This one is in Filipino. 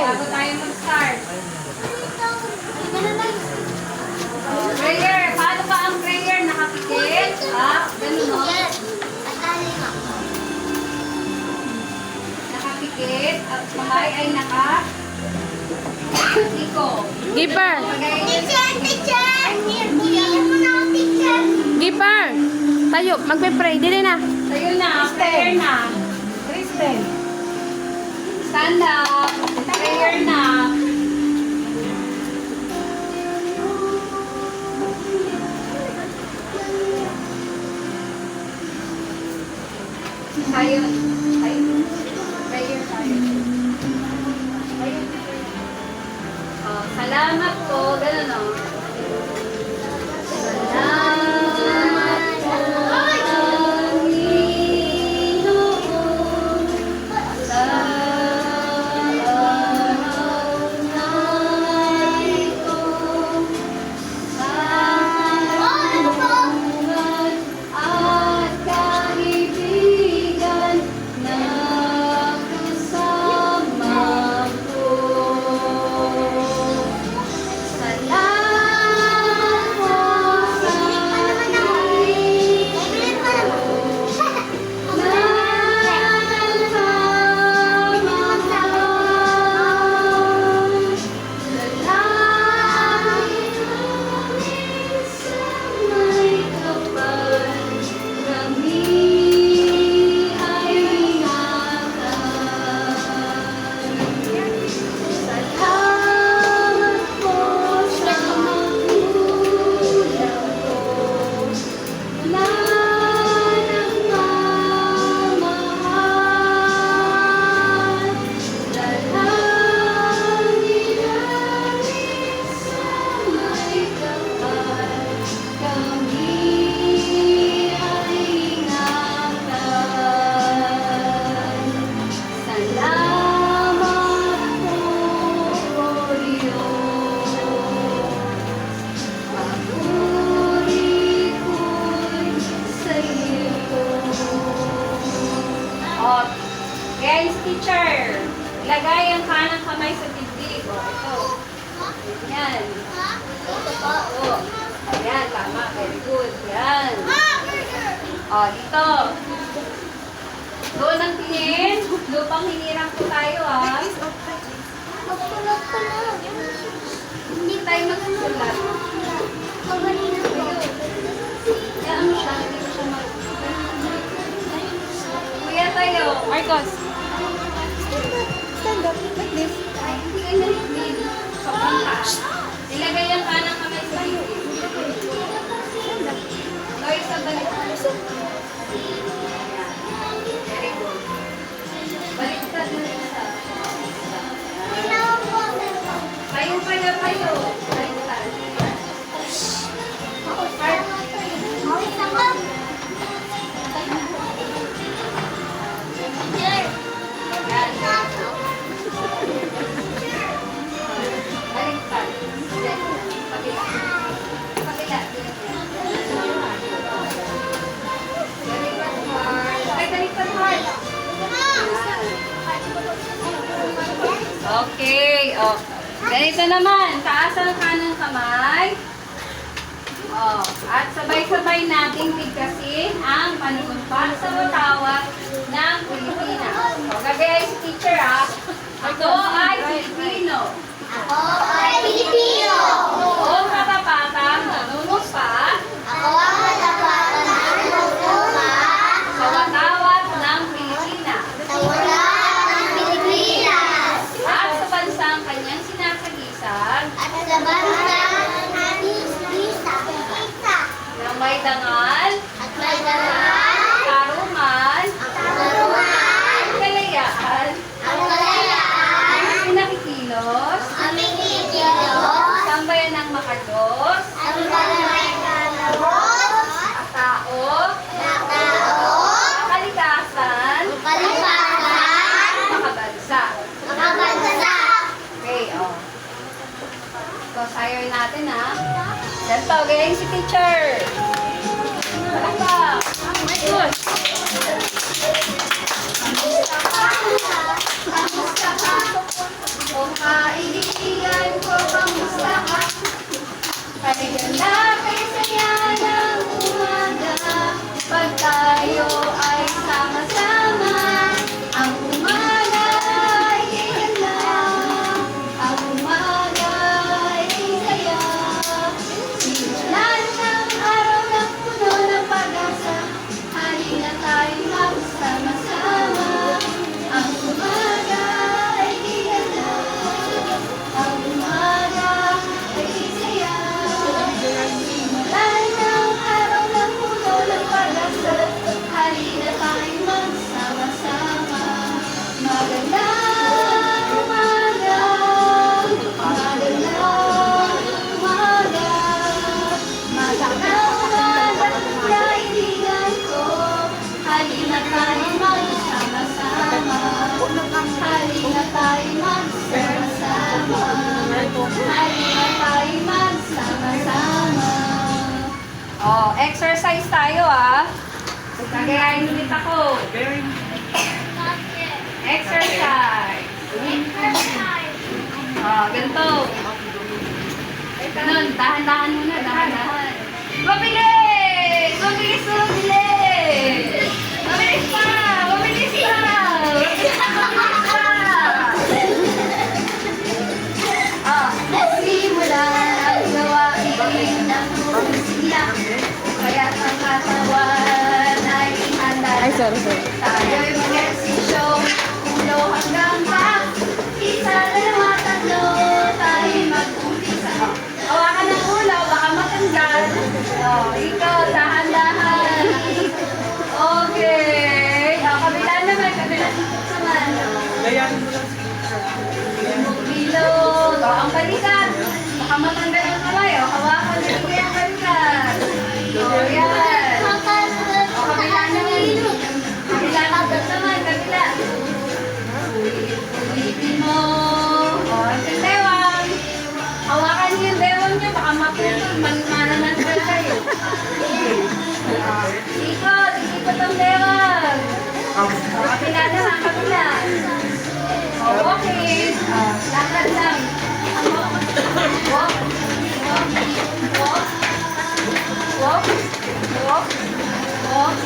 Bago tayo mag-start. Prayer. Paano ba ang prayer? Nakapikit? Ganun mo? Nakapikit. At kamay ay naka-iko. Gipar! Gipar! Tayo, magpe-pray. Dili na. Tayo na. Prayer na. Kristen. Stand up. Prayer na. Tayo. Prayer tayo. Salamat po. Ganun o. Salamat po. Panginoon. Sa araw na ito. Sa tulungan at kaibigan na kasama ko. Salamat po sa Guys, teacher, ilagay ang kanang kamay sa dibdib. Ito. Yan. Oo. Ayan, tama. Very good. Yan. Dito. Doon ang tingin. Lupang hinirang po tayo, Hindi tayo magsusulat. Yan siya. Hindi ko siya Kuya tayo. Marcos. Stand up like this. Ay, hindi ka nalipin. Papunta. Ilagay ang kanang kamay sa iyo. Gawin sa balik. Very good. Baliktad na rin sa. Tayo pala tayo. Baliktad. Baliktad. Pagila. Pagila. Baliktad heart. Ay, baliktad heart. Okay. Ganito naman. Taas ang kanang kamay. At sabay-sabay nating bigkasin ang panunumpa sa watawat ng Pilipinas. Gagaya si teacher, Ako ay Pilipino. Ako ang katapatang nanunumpa sa watawat ng Pilipinas. At sa bansang kanyang sinasagisag na may dangal, karuman, kalayaan, nakikilos, sambayan ng makados, tao, kalikasan, makabansa. Okay, So, sayoy natin, Ganito, galing si teacher. Palakpak. Good. Kamusta ka? Kay ganda, kay saya ng umaga, pag tayo ay sama-sama. Ang umaga ay ganda, ang umaga ay saya. Simulan ng araw ng puno ng pag-asa, halina tayo magsama-sama. Ang umaga ay ganda, ang umaga ay saya. Simulan ng araw ng puno ng pag-asa, halina tayo magsama-sama. Magandang umaga, magandang umaga, magandang umaga, kaibigan ko. Halina tayo magsama-sama. Halina tayo magsama-sama. Halina tayo magsama-sama. Oh, exercise tayo ah. Gagayain ulit ako. Exercise. Oh, ganito. Ganun, dahan-dahan muna, dahan-dahan. Mabilis! Mabilis, mabilis! Mabilis pa! Mabilis pa! Mabilis pa! Ah, simula ang gawain ng musika. Kaya ang katawan ay handa. Ay, sorry. Tayo'y mag-ersisyo, ulo hanggang taas. Isa, dalawa, tatlo, tayo'y mag-umpisa. Hawakan ng ulo, baka matanggal. Oh, ikaw, dahan-dahan. Okay. Oh, kabila naman, kabila naman. Bilog. Oh, ang balikat. Baka matanggal ang kamay. Oh, hawakan din ko yung balikat. Oh, yan. Oh, kabila naman. Kabila naman, kabila. Ulitin mo. Oh, yung dewang. Hawakan niyo yung dewang niyo. Baka maputol. Manananggal kayo. Ikot. Ikot ang dewang. Oh, kabila naman, kabila. Oh, okay. Oh, lakad lang. Walk. Walk. Walk. Walk. Walk. Walk.